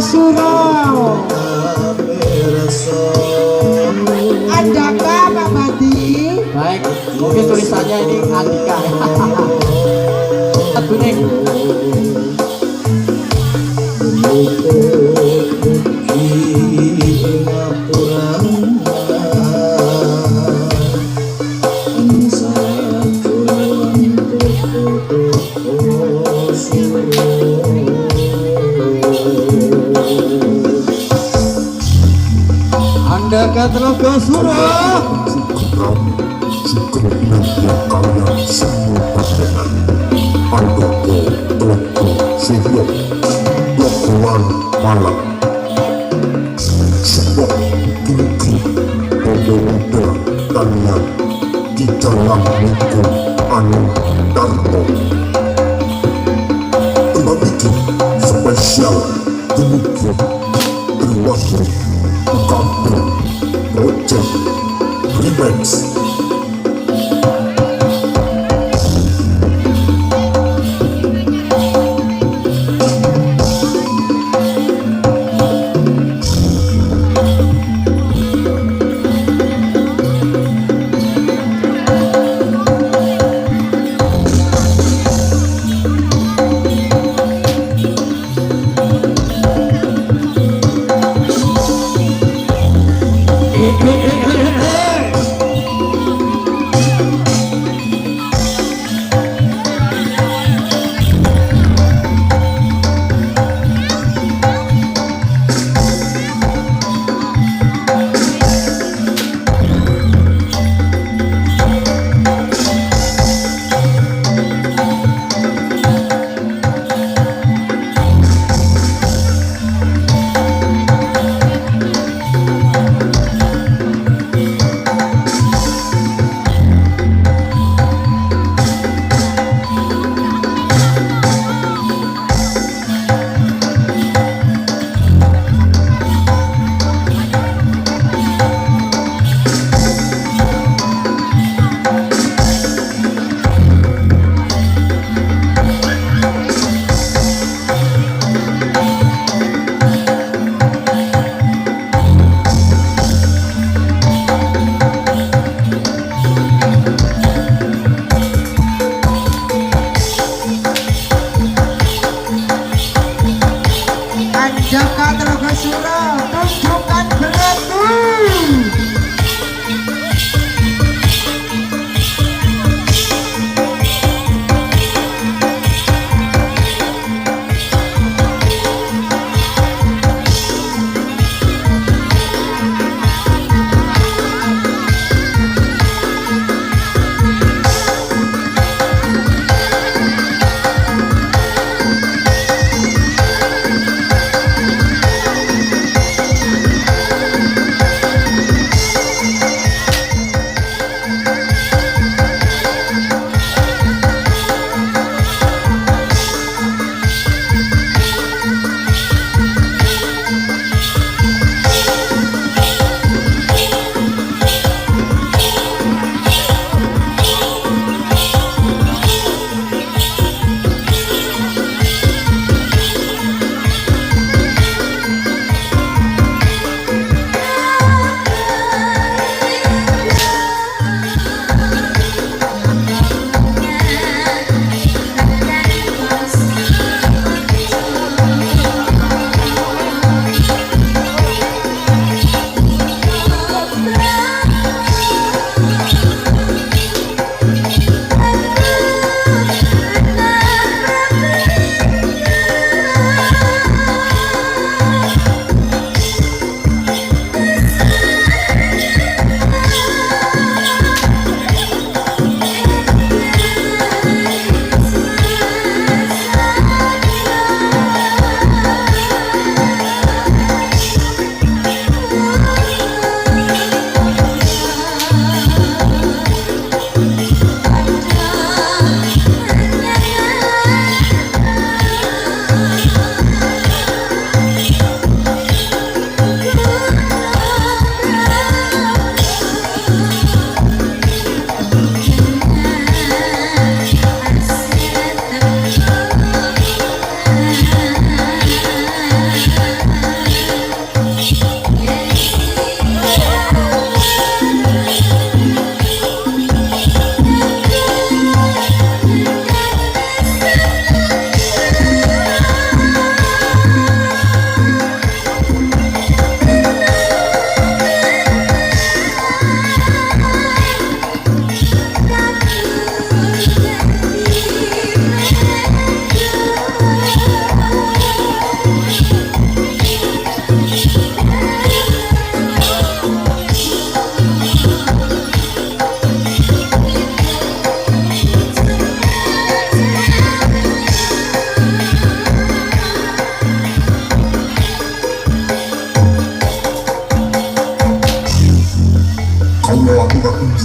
Tlogosuro. Andaka Pak Badi. Baik, mungkin tulisannya ini Andika. Kuning. Andaka Tlogosuro. Sinkronan yang kalian semua Bantengan. Andaka Tlogosuro. Lokoan malang. Sebab Gedruk pemuda kalian di dalam minggu anu darmo. Tempat itu spesial demikian terwakil kampung project remix. Andaka Tlogosuro, tunjukkan beratmu.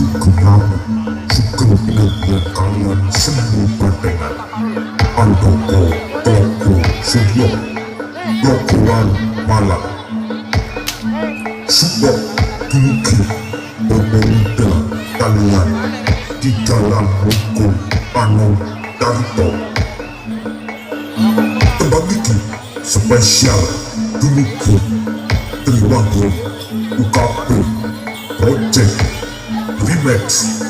Sukungan Sukungan kalian semua Bantengan Andaka Tlogosuro Logoan Malang Sudah tinggi berbeda kalian di dalam hukum Anu Darto terbagi spesial dulu grup Triwangun UKP Project Remix.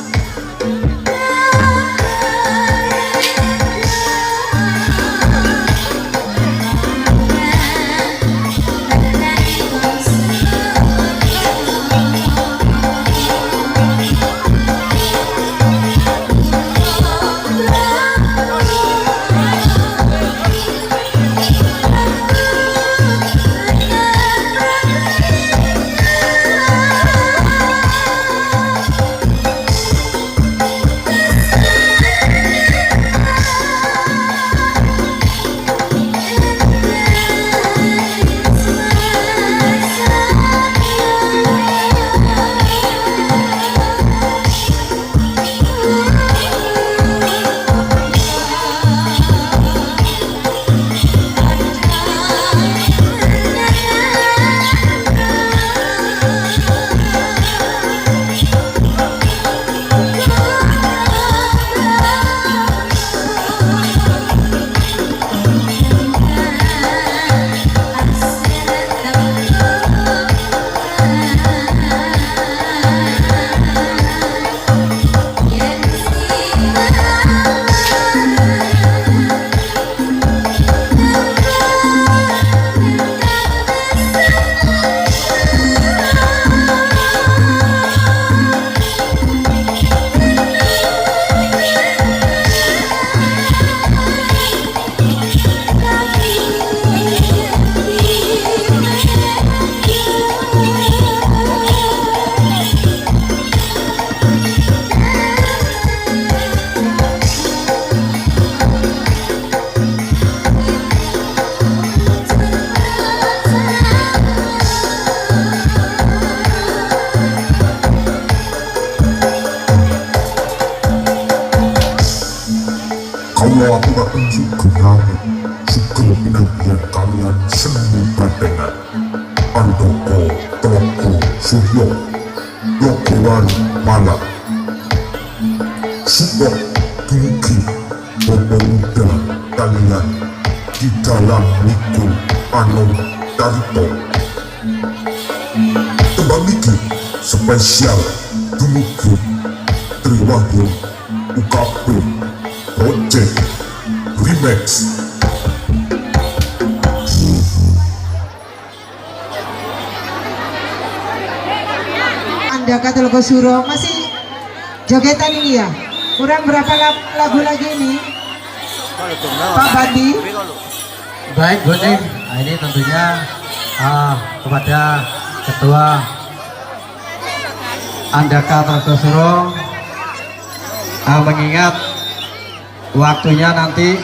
Kalau aku gak tunjukkan Sukungan kalian semua Bantengan Andaka Tlogosuro Logoan Malang Sudah tinggi berbeda kalian di dalam hukum Anu Darto terbagi spesial dulu grup Triwangun UKP Project Remix. Andaka Tlogosuro masih jogetan ini ya. Kurang berapa lagu lagi ini? Pak Bandi. Baik Bu Ning, nah, ini tentunya kepada Ketua Andaka Tlogosuro mengingat waktunya nanti